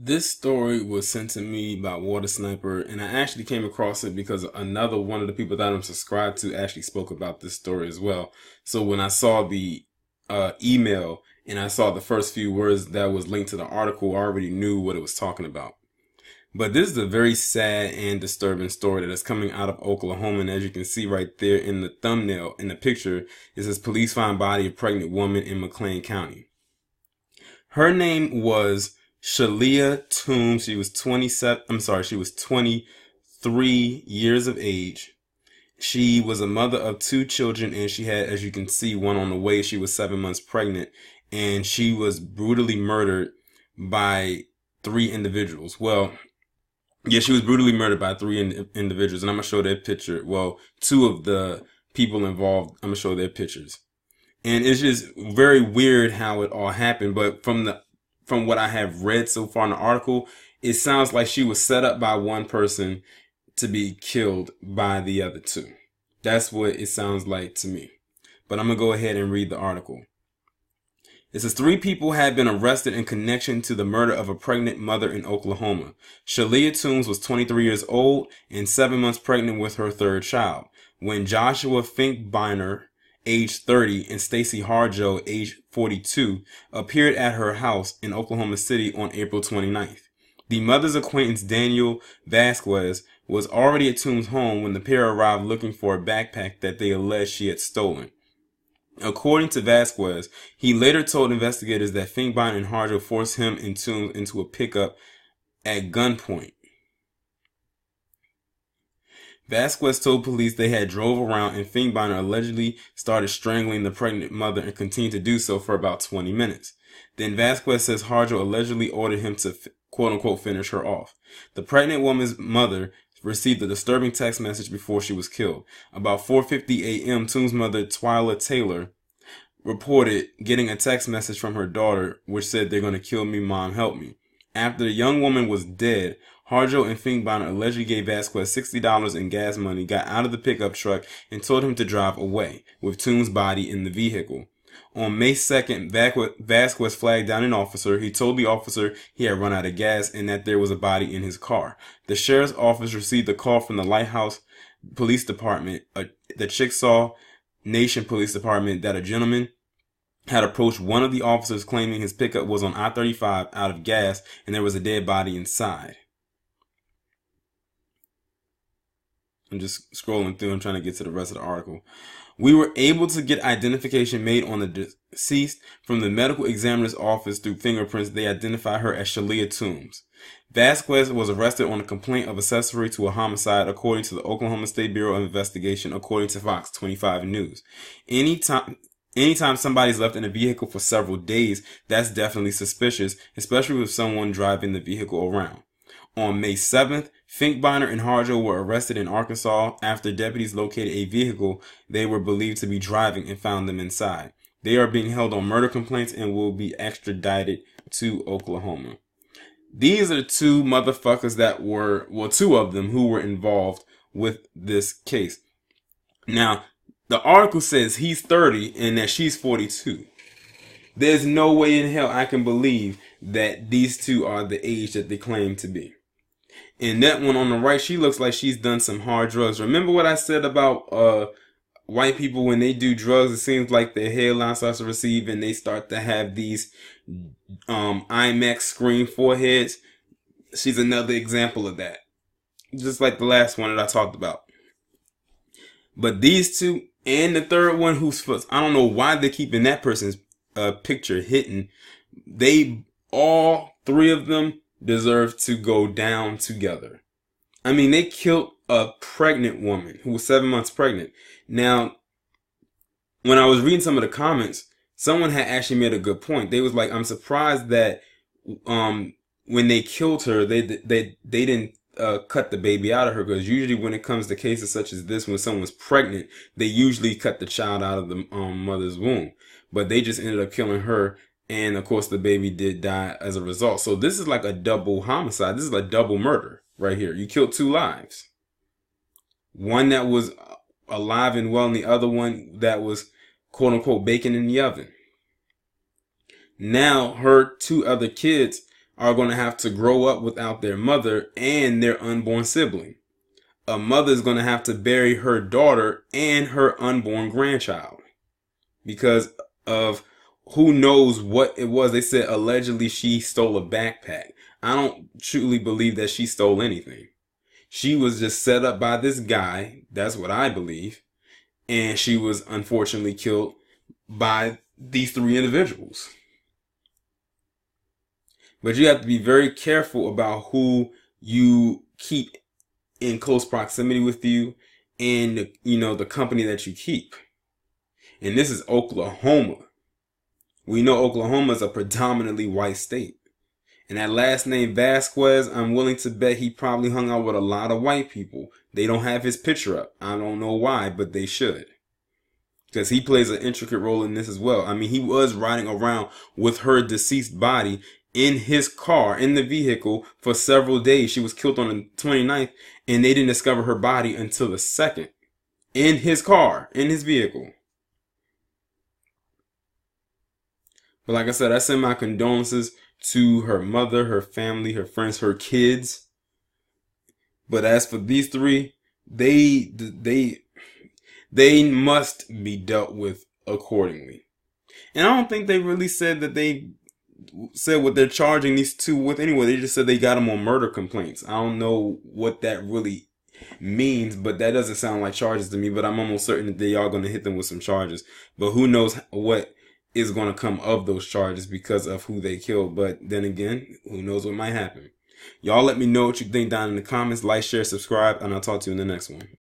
This story was sent to me by Water Sniper, and I actually came across it because another one of the people that I'm subscribed to actually spoke about this story as well. So when I saw the email and I saw the first few words that was linked to the article, I already knew what it was talking about. But this is a very sad and disturbing story that is coming out of Oklahoma, and as you can see right there in the thumbnail, in the picture, it says police find body of pregnant woman in McLean County. Her name was Shalia Toombs. She was 23 years of age. She was a mother of two children, and she had, as you can see, one on the way. She was 7 months pregnant, and she was brutally murdered by three individuals. Well, yeah, she was brutally murdered by three individuals, and I'm going to show their picture. Well, two of the people involved, I'm going to show their pictures. And it's just very weird how it all happened. But from what I have read so far in the article, it sounds like she was set up by one person to be killed by the other two. That's what it sounds like to me. But I'm going to go ahead and read the article. It says 3 people had been arrested in connection to the murder of a pregnant mother in Oklahoma. Shalia Toombs was 23 years old and 7 months pregnant with her third child when Joshua Finkbeiner, age 30, and Stacy Harjo, age 42, appeared at her house in Oklahoma City on April 29th. The mother's acquaintance Daniel Vasquez was already at Toombs' home when the pair arrived looking for a backpack that they alleged she had stolen. According to Vasquez, he later told investigators that Finkbeiner and Harjo forced him and Toombs into a pickup at gunpoint. Vasquez told police they had drove around and Finkbeiner allegedly started strangling the pregnant mother and continued to do so for about 20 minutes. Then Vasquez says Harjo allegedly ordered him to quote-unquote finish her off. The pregnant woman's mother received a disturbing text message before she was killed. About 4:50 a.m., Toombs' mother, Twyla Taylor, reported getting a text message from her daughter which said, "They're going to kill me, Mom, help me." After the young woman was dead, Harjo and Finkbeiner allegedly gave Vasquez $60 in gas money, got out of the pickup truck, and told him to drive away, with Toombs' body in the vehicle. On May 2nd, Vasquez flagged down an officer. He told the officer he had run out of gas and that there was a body in his car. The sheriff's office received a call from the Lighthouse Police Department, the Chickasaw Nation Police Department, that a gentleman had approached one of the officers claiming his pickup was on I-35 out of gas and there was a dead body inside. I'm just scrolling through. I'm trying to get to the rest of the article. We were able to get identification made on the deceased from the medical examiner's office through fingerprints. They identified her as Shalia Toombs. Vasquez was arrested on a complaint of accessory to a homicide, according to the Oklahoma State Bureau of Investigation, according to Fox 25 News. Anytime somebody's left in a vehicle for several days, that's definitely suspicious, especially with someone driving the vehicle around. On May 7th, Finkbeiner and Harjo were arrested in Arkansas after deputies located a vehicle they were believed to be driving and found them inside. They are being held on murder complaints and will be extradited to Oklahoma. These are the two motherfuckers that were, well, two of them who were involved with this case. Now, the article says he's 30 and that she's 42. There's no way in hell I can believe that these two are the age that they claim to be. And that one on the right, she looks like she's done some hard drugs. Remember what I said about white people when they do drugs? It seems like their hairline starts to recede and they start to have these IMAX screen foreheads. She's another example of that. Just like the last one that I talked about. But these two and the third one, who's first, I don't know why they're keeping that person's picture hidden. They, all three of them, deserve to go down together. I mean, they killed a pregnant woman who was 7 months pregnant. Now, when I was reading some of the comments, someone had actually made a good point. They was like, I'm surprised that when they killed her, they didn't cut the baby out of her, because usually when it comes to cases such as this, when someone's pregnant, they usually cut the child out of the mother's womb. But they just ended up killing her. And of course, the baby did die as a result. So this is like a double homicide. This is a double murder right here. You killed two lives. One that was alive and well, and the other one that was quote-unquote baking in the oven. Now, her two other kids are going to have to grow up without their mother and their unborn sibling. A mother is going to have to bury her daughter and her unborn grandchild because of who knows what it was. They said allegedly she stole a backpack. I don't truly believe that she stole anything. She was just set up by this guy. That's what I believe. And she was unfortunately killed by these three individuals. But you have to be very careful about who you keep in close proximity with you and, the company that you keep. And this is Oklahoma. We know Oklahoma is a predominantly white state. And that last name Vasquez, I'm willing to bet he probably hung out with a lot of white people. They don't have his picture up. I don't know why, but they should. Because he plays an intricate role in this as well. I mean, he was riding around with her deceased body in his car, in the vehicle, for several days. She was killed on the 29th, and they didn't discover her body until the 2nd. In his car, in his vehicle. But like I said, I send my condolences to her mother, her family, her friends, her kids. But as for these three, they must be dealt with accordingly. And I don't think they really said that they said what they're charging these two with anyway. They just said they got them on murder complaints. I don't know what that really means, but that doesn't sound like charges to me. But I'm almost certain that they are going to hit them with some charges. But who knows what is going to come of those charges because of who they killed. But then again, who knows what might happen. Y'all let me know what you think down in the comments. Like, share, subscribe, and I'll talk to you in the next one.